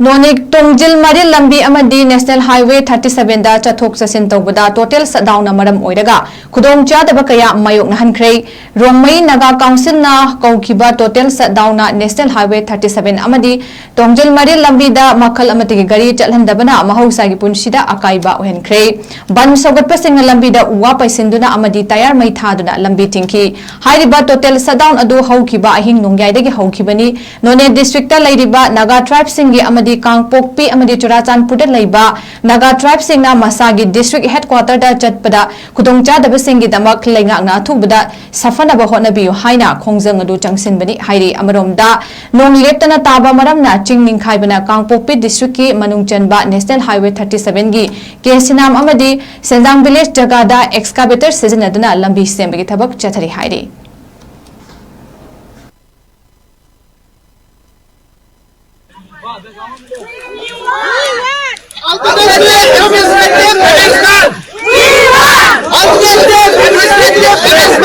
नोनिक ꯇꯣꯡꯖꯤꯜ ꯂꯝꯕꯤ ꯑꯃꯗꯤ national highway 37 दा चथोक चसिन तौबदा टोटल सटडाउन मरम ओइरगा खुदोंग चादब कया मायोकनहनख्रे रोंगमई नागा काउंसिलना कौखिबा टोटल सटडाउन नेशनल हाईवे 37 अमदी तोंगजिल लंबीदा मखल अमतिगे गाड़ी चलहंदबना महौसागी पुंसिदा अकाइबा ओहनख्रे बन सौगटपसिंग लंबीदा उवा पैसिंदुना अमदी टायर मई थादुना लंबी तिंखी हाइरिबा टोटल सटडाउन अदु हौखिबा अहिंग नोंग्याइदगी हौखिबनी नोने डिस्ट्रिक्ट लैरिबा नागा ट्राइब सिंगी अमदी कांगपोकपी अमदी चुराचांदपुरदा लैबा नागा ट्राइब सिंगना मसागी डिस्ट्रिक्ट हेडक्वार्टर दा चटपदा खुदोंचादब सिंगी दमक लेंगाकना अथुबदा सफनब होनबियु हाइना खोंजंग अदु चंगसिनबनी हाइरि अमरोमदा नोंग लेप्तना ताबा मरमना चिंग निंखाइबना कांगपोकपी डिस्ट्रिक्ट की मनुंगचनबा नेशनल हाईवे 37 गी केसिनाम अमदी सेंजांग विलेज जगादा एक्सकावेटर सिजनदना लंबी सेंबगी थबक चथरी हाइरि 𝗖𝗛𝗔𝗗𝗔𝗧𝗢𝗛